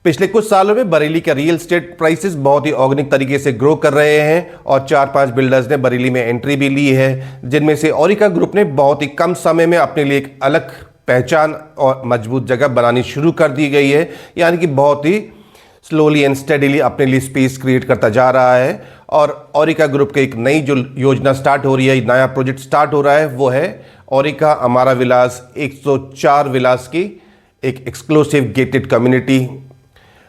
पिछले कुछ सालों में बरेली का रियल एस्टेट प्राइसेस बहुत ही ऑर्गेनिक तरीके से ग्रो कर रहे हैं और 4-5 बिल्डर्स ने बरेली में एंट्री भी ली है, जिनमें से ओरिका ग्रुप ने बहुत ही कम समय में अपने लिए एक अलग पहचान और मजबूत जगह बनानी शुरू कर दी गई है। यानी कि बहुत ही स्लोली एंड स्टडीली अपने लिए स्पेस क्रिएट करता जा रहा है। और ओरिका ग्रुप के एक नई जो योजना स्टार्ट हो रही है, नया प्रोजेक्ट स्टार्ट हो रहा है, वो है ओरिका अमारा विलास 104 विलास की एक एक्सक्लूसिव गेटेड कम्युनिटी।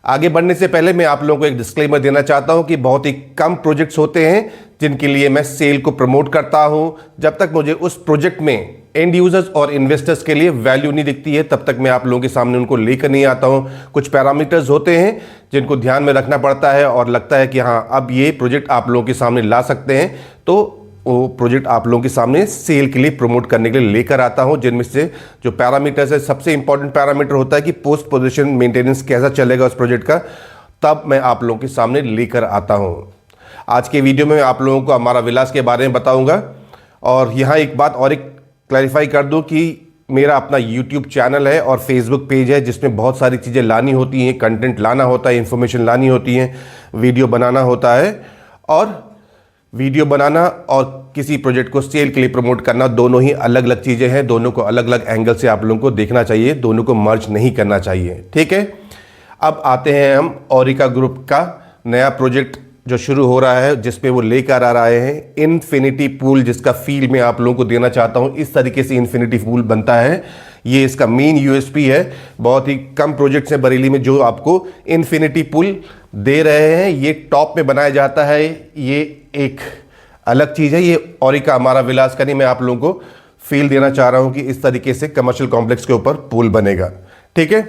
आगे बढ़ने से पहले मैं आप लोगों को एक डिस्क्लेमर देना चाहता हूं कि बहुत ही कम प्रोजेक्ट्स होते हैं जिनके लिए मैं सेल को प्रमोट करता हूं। जब तक मुझे उस प्रोजेक्ट में एंड यूजर्स और इन्वेस्टर्स के लिए वैल्यू नहीं दिखती है, तब तक मैं आप लोगों के सामने उनको लेकर नहीं आता हूं। कुछ पैरामीटर्स होते हैं जिनको ध्यान में रखना पड़ता है और लगता है कि हाँ, अब ये प्रोजेक्ट आप लोगों के सामने ला सकते हैं, तो वो प्रोजेक्ट आप लोगों के सामने सेल के लिए प्रमोट करने के लिए लेकर आता हूं। जिनमें से जो पैरामीटर्स है, सबसे इंपॉर्टेंट पैरामीटर होता है कि पोस्ट पोजीशन मेंटेनेंस कैसा चलेगा उस प्रोजेक्ट का, तब मैं आप लोगों के सामने लेकर आता हूं। आज के वीडियो में मैं आप लोगों को अमारा विलास के बारे में बताऊंगा। और यहाँ एक बात और एक क्लैरिफाई कर दूं कि मेरा अपना यूट्यूब चैनल है और फेसबुक पेज है, जिसमें बहुत सारी चीज़ें लानी होती हैं, कंटेंट लाना होता है, इंफॉर्मेशन लानी होती है, वीडियो बनाना होता है। और वीडियो बनाना और किसी प्रोजेक्ट को सेल के लिए प्रमोट करना दोनों ही अलग अलग चीज़ें हैं। दोनों को अलग अलग एंगल से आप लोगों को देखना चाहिए, दोनों को मर्ज नहीं करना चाहिए, ठीक है। अब आते हैं हम ओरिका ग्रुप का नया प्रोजेक्ट जो शुरू हो रहा है, जिसपे वो लेकर आ रहे हैं इन्फिनिटी पूल, जिसका फील मैं आप लोगों को देना चाहता हूँ। इस तरीके से इन्फिनिटी पूल बनता है, ये इसका मेन यूएसपी है। बहुत ही कम प्रोजेक्ट्स हैं बरेली में जो आपको इन्फिनिटी पूल दे रहे हैं। ये टॉप में बनाया जाता है, ये एक अलग चीज़ है। ये ओरिका अमारा विलास का नहीं, मैं आप लोगों को फील देना चाह रहा हूँ कि इस तरीके से कमर्शियल कॉम्प्लेक्स के ऊपर पूल बनेगा, ठीक है।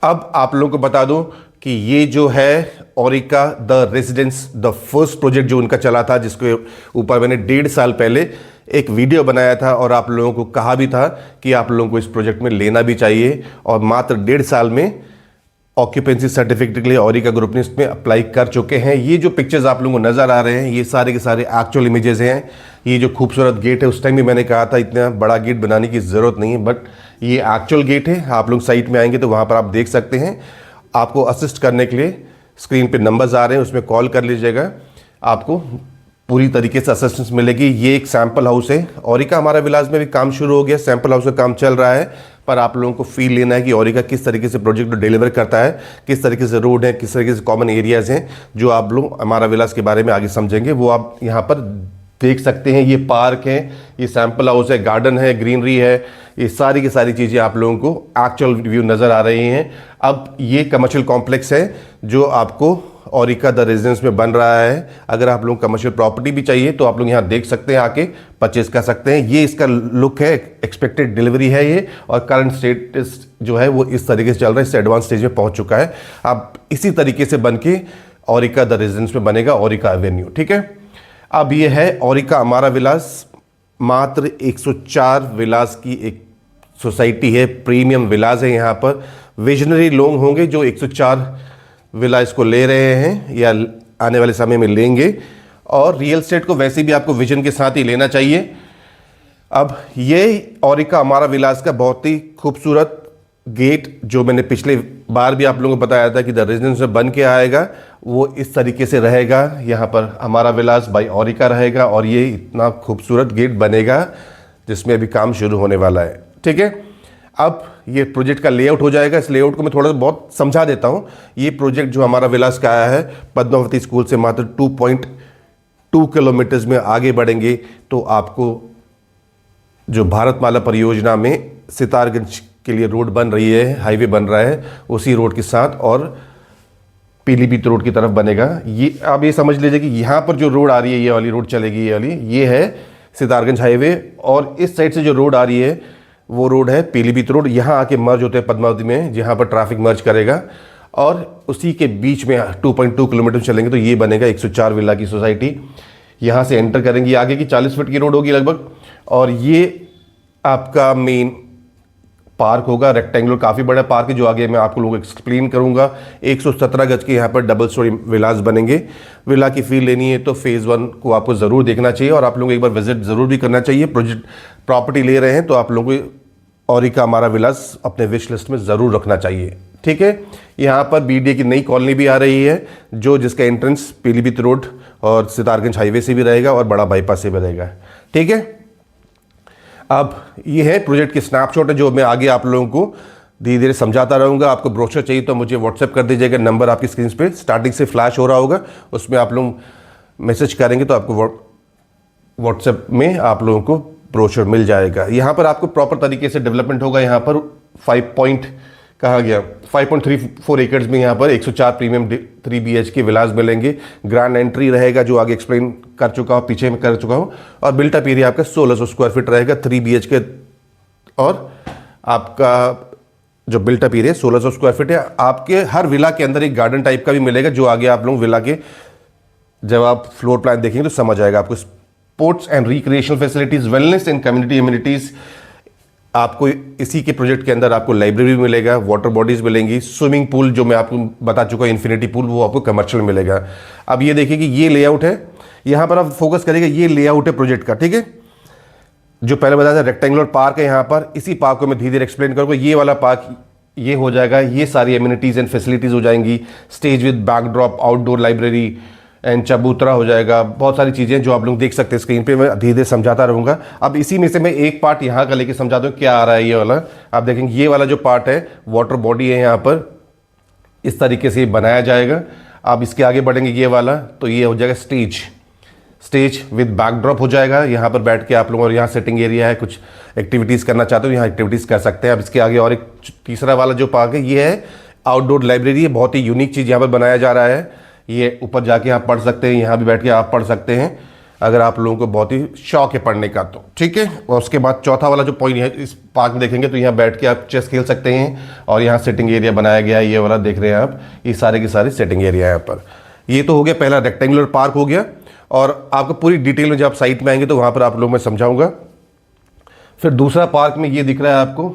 अब आप लोगों को बता दूं कि ये जो है Orika the residence, the first project जो उनका चला था, जिसके ऊपर मैंने 1.5 साल पहले एक वीडियो बनाया था और आप लोगों को कहा भी था कि आप लोगों को इस प्रोजेक्ट में लेना भी चाहिए। और मात्र 1.5 साल में ऑक्यूपेंसी सर्टिफिकेट के लिए ओरिका ग्रुप ने इसमें अप्लाई कर चुके हैं। ये जो पिक्चर्स आप लोगों को नज़र आ रहे हैं, ये सारे के सारे एक्चुअल इमेजेस हैं। ये जो खूबसूरत गेट है, उस टाइम भी मैंने कहा था इतना बड़ा गेट बनाने की ज़रूरत नहीं है, बट ये एक्चुअल गेट है। आप लोग साइट में आएंगे तो वहाँ पर आप देख सकते हैं। आपको असिस्ट करने के लिए स्क्रीन पे नंबर्स आ रहे हैं, उसमें कॉल कर लीजिएगा, आपको पूरी तरीके से असिस्टेंस मिलेगी। ये एक सैंपल हाउस है, ओरिका अमारा विलास में भी काम शुरू हो गया, सैंपल हाउस का काम चल रहा है। पर आप लोगों को फील लेना है कि ओरिका किस तरीके से प्रोजेक्ट डिलीवर करता है, किस तरीके से रोड है, किस तरीके से कॉमन एरियाज हैं, जो आप लोग अमारा विलास के बारे में आगे समझेंगे, वो आप यहाँ पर देख सकते हैं। ये पार्क है, ये सैंपल हाउस है, गार्डन है, ग्रीनरी है, ये सारी की सारी चीज़ें आप लोगों को एक्चुअल व्यू नज़र आ रही हैं। अब ये कमर्शियल कॉम्प्लेक्स है जो आपको ओरिका द रेजिडेंस में बन रहा है। अगर आप लोग कमर्शियल प्रॉपर्टी भी चाहिए तो आप लोग यहाँ देख सकते हैं, आके परचेज कर सकते हैं। ये इसका लुक है, एक्सपेक्टेड डिलीवरी है ये, और करंट स्टेटस जो है वो इस तरीके से चल रहा है, इससे एडवांस स्टेज में पहुँच चुका है। अब इसी तरीके से बन के ओरिका द रेजिडेंस में बनेगा ओरिका एवेन्यू, ठीक है। अब ये है ओरिका अमारा विलास, मात्र 104 विलास की एक सोसाइटी है, प्रीमियम विलास है। यहाँ पर विजनरी लोग होंगे जो 104 विला इसको ले रहे हैं या आने वाले समय में लेंगे। और रियल एस्टेट को वैसे भी आपको विजन के साथ ही लेना चाहिए। अब ये ओरिका अमारा विलास का बहुत ही खूबसूरत गेट, जो मैंने पिछले बार भी आप लोगों को बताया था कि द रेजिडेंस में बन के आएगा, वो इस तरीके से रहेगा। यहाँ पर अमारा विलास बाय ओरिका रहेगा और ये इतना खूबसूरत गेट बनेगा जिसमें अभी काम शुरू होने वाला है, ठीक है। अब ये प्रोजेक्ट का लेआउट हो जाएगा। इस लेआउट को मैं थोड़ा बहुत समझा देता हूँ। ये प्रोजेक्ट जो हमारा विलास का आया है, पद्मावती स्कूल से मात्र 2.2 किलोमीटर्स में आगे बढ़ेंगे तो आपको जो भारतमाला परियोजना में सितारगंज के लिए रोड बन रही है, हाईवे बन रहा है, उसी रोड के साथ और पीलीभीत रोड की तरफ बनेगा। ये आप ये समझ लीजिए कि यहाँ पर जो रोड आ रही है, ये वाली रोड चलेगी, ये वाली, ये है सितारगंज हाईवे। और इस साइड से जो रोड आ रही है वो रोड है पीलीभीत रोड। यहाँ आके मर्ज होते हैं पद्मावती में, जहाँ पर ट्रैफिक मर्ज करेगा, और उसी के बीच में 2.2 किलोमीटर चलेंगे तो ये बनेगा 104 विला की सोसाइटी। यहाँ से एंटर करेंगे, आगे की 40 फीट की रोड होगी लगभग, और ये आपका मेन पार्क होगा। रेक्टेंगुलर काफ़ी बड़ा पार्क है, जो आगे मैं आपको लोगों को एक्सप्लेन करूंगा। 117 गज के यहाँ पर डबल स्टोरी विलास बनेंगे। विला की फील लेनी है तो फेज़ 1 को आपको ज़रूर देखना चाहिए और आप लोगों को एक बार विजिट ज़रूर भी करना चाहिए। प्रोजेक्ट प्रॉपर्टी ले रहे हैं तो आप लोगों को ओरिका अमारा विलास अपने विश लिस्ट में ज़रूर रखना चाहिए, ठीक है। यहाँ पर बीडीए की नई कॉलोनी भी आ रही है, जो जिसका एंट्रेंस पीलीभीत रोड और सितारगंज हाईवे से भी रहेगा और बड़ा बाईपास से भी रहेगा, ठीक है। अब ये है प्रोजेक्ट की स्नैपशॉट है, जो मैं आगे आप लोगों को धीरे धीरे समझाता रहूँगा। आपको ब्रोशर चाहिए तो मुझे व्हाट्सएप कर दीजिएगा, नंबर आपकी स्क्रीन पे स्टार्टिंग से फ्लैश हो रहा होगा, उसमें आप लोग मैसेज करेंगे तो आपको व्हाट्सएप में आप लोगों को ब्रोशर मिल जाएगा। यहाँ पर आपको प्रॉपर तरीके से डेवलपमेंट होगा। यहाँ पर 5.34 एकर्स में यहाँ पर 104 प्रीमियम 3 BHK विलास मिलेंगे। ग्रैंड एंट्री रहेगा, जो आगे एक्सप्लेन कर चुका हूँ, पीछे में कर चुका हूँ। और बिल्टअप एरिया आपका 1600 स्क्वायर फीट रहेगा 3 BHK, और आपका जो बिल्टअप एरिया 1600 स्क्वायर फीट है। आपके हर विला के अंदर एक गार्डन टाइप का भी मिलेगा, जो आगे आप लोग विला के जब आप फ्लोर प्लान देखेंगे तो समझ आएगा आपको। Sports and recreational facilities, wellness and community amenities, आपको इसी के प्रोजेक्ट के अंदर आपको लाइब्रेरी मिलेगा, वाटर बॉडीज मिलेंगी, स्विमिंग पूल जो मैं आपको बता चुका हूँ इन्फिनिटी पूल, वो आपको कमर्शियल मिलेगा। अब ये देखिए कि ये लेआउट है, यहाँ पर आप फोकस करेंगे, ये लेआउट है प्रोजेक्ट का, ठीक है। जो पहले बताया था रेक्टेंगुलर पार्क है यहाँ पर, इसी पार्क को मैं धीरे धीरे एक्सप्लेन करूँगा। ये वाला पार्क ये हो जाएगा, ये सारी एमिनिटीज़ एंड फैसिलिटीज़ हो जाएंगी। Stage with backdrop, outdoor library and चबूतरा हो जाएगा। बहुत सारी चीज़ें जो आप लोग देख सकते हैं स्क्रीन पे, मैं धीरे धीरे समझाता रहूँगा। अब इसी में से मैं एक पार्ट यहाँ का लेके समझाता हूँ क्या आ रहा है। ये वाला आप देखेंगे, ये वाला जो पार्ट है वाटर बॉडी है, यहाँ पर इस तरीके से बनाया जाएगा। अब इसके आगे बढ़ेंगे ये वाला, तो ये हो जाएगा स्टेज विद बैकड्रॉप हो जाएगा। यहाँ पर बैठ के आप लोगों, और यहाँ सेटिंग एरिया है, कुछ एक्टिविटीज़ करना चाहते हो यहाँ एक्टिविटीज़ कर सकते हैं। अब इसके आगे और एक तीसरा वाला जो पार्क है, ये है आउटडोर लाइब्रेरी है। बहुत ही यूनिक चीज़ यहाँ पर बनाया जा रहा है। ये ऊपर जाके आप पढ़ सकते हैं, यहाँ भी बैठ के आप पढ़ सकते हैं अगर आप लोगों को बहुत ही शौक है पढ़ने का तो, ठीक है। और उसके बाद चौथा वाला जो पॉइंट है, इस पार्क में देखेंगे तो यहाँ बैठ के आप चेस खेल सकते हैं, और यहाँ सेटिंग एरिया बनाया गया है। ये वाला देख रहे हैं आप, ये सारे के सारे सेटिंग एरिया है यहाँ पर। ये तो हो गया पहला रेक्टेंगुलर पार्क हो गया। और आपको पूरी डिटेल में जब आप साइट में आएंगे तो वहाँ पर आप लोग मैं समझाऊंगा। फिर दूसरा पार्क में ये दिख रहा है आपको,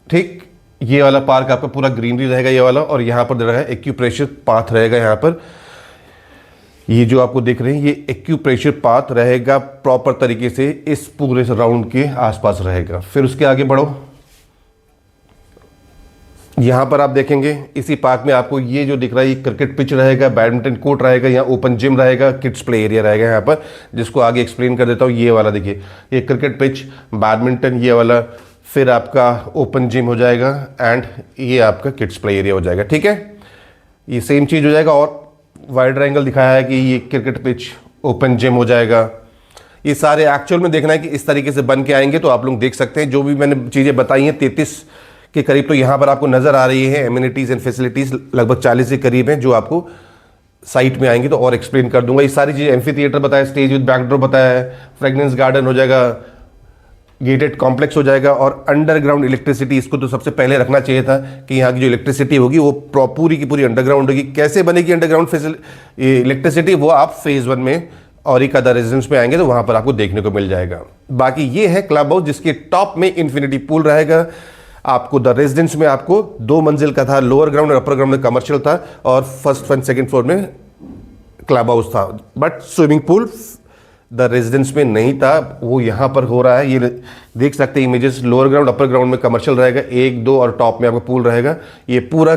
ठीक, ये वाला पार्क आपका पूरा ग्रीनरी रहेगा ये वाला, और यहाँ पर दे रहा है एक्यूप्रेशर पाथ रहेगा। यहाँ पर ये जो आपको दिख रहे हैं, ये एक्यूप्रेशर पाथ रहेगा प्रॉपर तरीके से, इस पूरे राउंड के आसपास रहेगा। फिर उसके आगे बढ़ो, यहाँ पर आप देखेंगे इसी पार्क में आपको ये जो दिख रहा है, ये क्रिकेट पिच रहेगा, बैडमिंटन कोर्ट रहेगा, यहाँ ओपन जिम रहेगा, किड्स प्ले एरिया रहेगा यहाँ पर, जिसको आगे एक्सप्लेन कर देता हूँ। ये वाला देखिए, ये क्रिकेट पिच, बैडमिंटन ये वाला, फिर आपका ओपन जिम हो जाएगा, एंड ये आपका किड्स प्ले एरिया हो जाएगा, ठीक है। ये सेम चीज़ हो जाएगा, और वाइड एंगल दिखाया है कि ये क्रिकेट पिच, ओपन जिम हो जाएगा। ये सारे एक्चुअल में देखना है कि इस तरीके से बन के आएंगे तो आप लोग देख सकते हैं। जो भी मैंने चीज़ें बताई हैं 33 के करीब तो यहाँ पर आपको नज़र आ रही है। एमिनिटीज़ एंड फैसिलिटीज़ लगभग 40 के करीब हैं, जो आपको साइट में आएंगे तो और एक्सप्लेन कर दूंगा। ये सारी चीज़ें, एम्फी थिएटर बताया, स्टेज विद बैकड्रॉप बताया है, फ्रेगनेंस गार्डन हो जाएगा, गेटेड कॉम्प्लेक्स हो जाएगा, और अंडरग्राउंड इलेक्ट्रिसिटी, इसको तो सबसे पहले रखना चाहिए था कि यहाँ की जो इलेक्ट्रिसिटी होगी वो पूरी की पूरी अंडरग्राउंड होगी। कैसे बनेगी अंडरग्राउंड इलेक्ट्रिसिटी, वो आप फेज़ 1 में और एक अदर रेजिडेंस में आएंगे तो वहाँ पर आपको देखने को मिल जाएगा। बाकी ये है क्लब हाउस, जिसके टॉप में इन्फिनिटी पूल रहेगा। आपको द रेजिडेंस में आपको 2 मंजिल का था, लोअर ग्राउंड और अपर ग्राउंड में कमर्शियल था, और फर्स्ट एंड सेकंड फ्लोर में क्लब हाउस था। But swimming pool the residence में नहीं था, वो यहाँ पर हो रहा है। ये देख सकते हैं images, lower ground upper ground में कमर्शियल रहेगा 1, 2 और टॉप में आपको पूल रहेगा। ये पूरा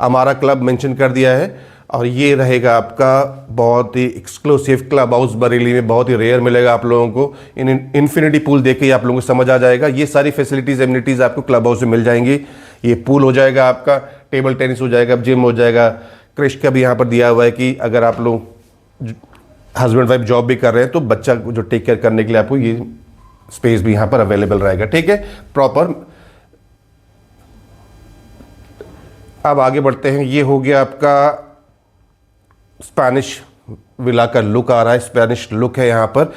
हमारा क्लब मेंशन कर दिया है, और ये रहेगा आपका बहुत ही एक्सक्लूसिव क्लब हाउस बरेली में, बहुत ही रेयर मिलेगा आप लोगों को। इन्फिनिटी पूल देख के ही आप लोगों को समझ आ जाएगा। ये सारी फैसिलिटीज़ एमिनिटीज़ आपको क्लब हाउस में मिल जाएंगी। ये पूल हो जाएगा आपका, टेबल टेनिस हो जाएगा, जिम हो जाएगा, क्रिश का भी यहाँ पर दिया हुआ है कि अगर आप लोग हस्बैंड वाइफ जॉब भी कर रहे हैं तो बच्चा जो टेक केयर करने के लिए आपको ये स्पेस भी यहाँ पर अवेलेबल रहेगा, ठीक है, प्रॉपर। अब आगे बढ़ते हैं। ये हो गया आपका स्पेनिश विला का लुक आ रहा है, स्पेनिश लुक है यहाँ पर।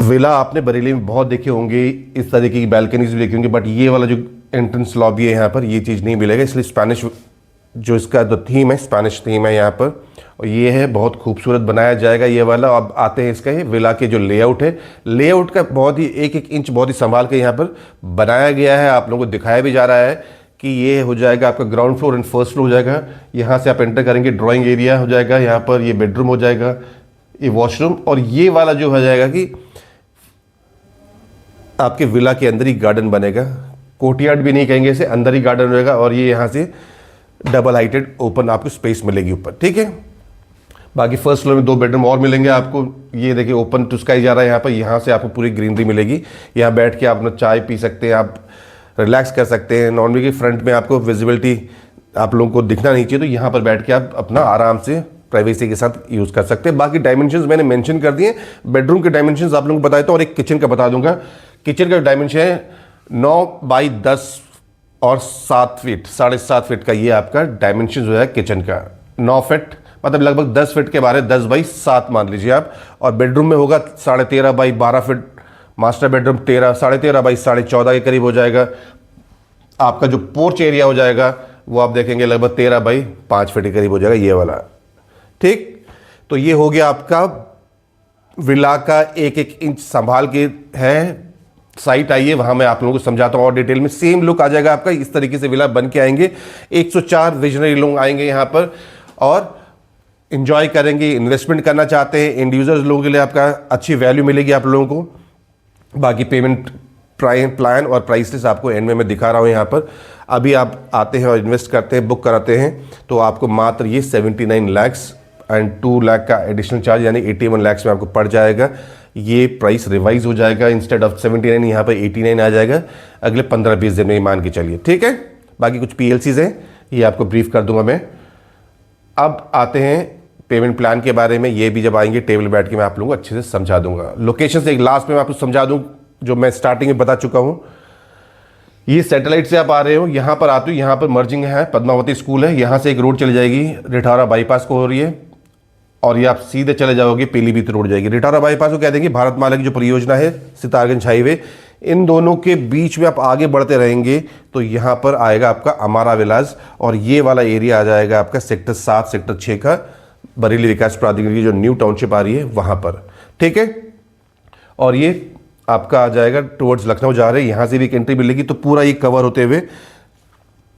विला आपने बरेली में बहुत देखे होंगे, इस तरीके की बैल्कनीज भी देखी होंगी, बट ये वाला जो एंट्रेंस लॉबी है यहाँ पर ये चीज़ नहीं मिलेगा, इसलिए स्पेनिश जो इसका जो थीम है, स्पेनिश थीम है यहाँ पर, और ये है बहुत खूबसूरत बनाया जाएगा ये वाला। अब आते हैं इसका, ये विला के जो लेआउट है, लेआउट का बहुत ही एक इंच बहुत ही संभाल के यहाँ पर बनाया गया है। आप लोगों को दिखाया भी जा रहा है कि ये हो जाएगा आपका ground floor and first floor हो जाएगा। यहाँ से आप एंटर करेंगे, ड्राइंग एरिया हो जाएगा, यहाँ पर ये बेडरूम हो जाएगा, ये वॉशरूम, और ये वाला जो हो जाएगा कि आपके विला के अंदर ही गार्डन बनेगा। कोर्टयार्ड भी नहीं कहेंगे इसे, अंदर ही गार्डन रहेगा। और ये यहाँ से डबल हाइटेड ओपन आपको स्पेस मिलेगी ऊपर, ठीक है। बाकी फर्स्ट फ्लोर में 2 बेडरूम और मिलेंगे आपको। ये देखिए ओपन टू स्काई जा रहा है यहाँ पर, यहाँ से आपको पूरी ग्रीनरी मिलेगी। यहाँ बैठ के आप अपना चाय पी सकते हैं, आप रिलैक्स कर सकते हैं। नॉर्मली के फ्रंट में आपको विजिबिलिटी आप लोगों को दिखना नहीं चाहिए, तो यहाँ पर बैठ के आप अपना आराम से प्राइवेसी के साथ यूज़ कर सकते हैं। बाकी डायमेंशंस मैंने मेंशन कर दिए। बेडरूम के डायमेंशंस आप लोगों को बताया था, और एक किचन का बता दूंगा। किचन का डायमेंशन है 9 बाई 10 और 7 फीट, 7.5 फीट का ये आपका डायमेंशन जो है किचन का। 9 फीट मतलब लगभग 10 फीट के बारे 10 बाई 7 मान लीजिए आप। और बेडरूम में होगा 13.5 by 12 feet. Master bedroom 13.5 by 14.5 के करीब हो जाएगा। आपका जो पोर्च एरिया हो जाएगा वो आप देखेंगे लगभग 13 बाई 5 फीट के करीब हो जाएगा, ये वाला, ठीक। तो ये हो गया आपका विला का 1-1 इंच संभाल के है। साइट आइए, वहां मैं आप लोगों को समझाता हूं और डिटेल में। सेम लुक आ जाएगा आपका, इस तरीके से विला बन के आएंगे। 104 विजनरी लोग आएंगे यहाँ पर और इंजॉय करेंगे। इन्वेस्टमेंट करना चाहते हैं इंडिविजुअल्स लोगों के लिए आपका अच्छी वैल्यू मिलेगी आप लोगों को। बाकी पेमेंट प्लान और प्राइस लिस्ट आपको एंड में मैं दिखा रहा हूँ यहाँ पर। अभी आप आते हैं और इन्वेस्ट करते हैं, बुक कराते हैं, तो आपको मात्र ये 79 लाख एंड 2 लाख का एडिशनल चार्ज यानी 81 लाख में आपको पड़ जाएगा। ये प्राइस रिवाइज हो जाएगा, इंस्टेड ऑफ 79 यहाँ पर 89 आ जाएगा अगले 15-20 दिन में, मान के चलिए, ठीक है। बाकी कुछ PLCs हैं, ये आपको ब्रीफ कर दूंगा मैं। अब आते हैं पेमेंट प्लान के बारे में। ये भी जब आएंगे टेबल बैठ के मैं आप लोगों को अच्छे से समझा दूंगा। लोकेशन से एक लास्ट में मैं आपको समझा दूं, जो मैं स्टार्टिंग में बता चुका हूं। ये सैटेलाइट से आप आ रहे हो, यहाँ पर आते हो, यहाँ पर मर्जिंग है, पद्मावती स्कूल है, यहाँ से एक रोड चली जाएगी, रिठारा बाईपास को हो रही है, और ये आप सीधे चले जाओगे पीलीभीत रोड जाएगी। रिठारा बाईपास को कह देंगे भारतमाला की जो परियोजना है, सितारगंज हाईवे, इन दोनों के बीच में आप आगे बढ़ते रहेंगे तो यहाँ पर आएगा आपका अमारा विलास, और ये वाला एरिया आ जाएगा आपका सेक्टर 7 सेक्टर 6 का बरेली विकास प्राधिकरण की जो न्यू टाउनशिप आ रही है वहाँ पर, ठीक है। और ये आपका आ जाएगा टुवर्ड्स लखनऊ जा रहे हैं, यहाँ से भी एक एंट्री मिलेगी। तो पूरा ये कवर होते हुए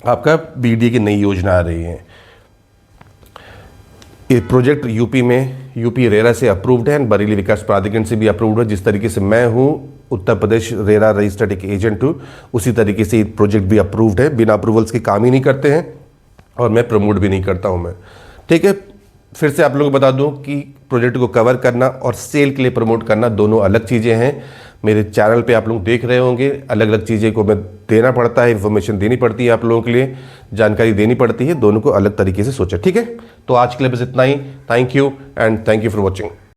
आपका BDA की नई योजना आ रही है। ये प्रोजेक्ट यूपी में यूपी रेरा से अप्रूव्ड है एंड बरेली विकास प्राधिकरण से भी अप्रूव्ड है। जिस तरीके से मैं हूँ उत्तर प्रदेश रेरा रजिस्टर्ड एक एजेंट हूँ, उसी तरीके से ये प्रोजेक्ट भी अप्रूव्ड है। बिना अप्रूवल्स के काम ही नहीं करते हैं और मैं प्रमोट भी नहीं करता हूँ मैं, ठीक है। फिर से आप लोगों को बता दूं कि प्रोजेक्ट को कवर करना और सेल के लिए प्रमोट करना दोनों अलग चीज़ें हैं। मेरे चैनल पे आप लोग देख रहे होंगे, अलग अलग चीज़ें को मैं देना पड़ता है, इन्फॉर्मेशन देनी पड़ती है, आप लोगों के लिए जानकारी देनी पड़ती है, दोनों को अलग तरीके से सोचा, ठीक है। तो आज के लिए बस इतना ही। Thank you and thank you for watching.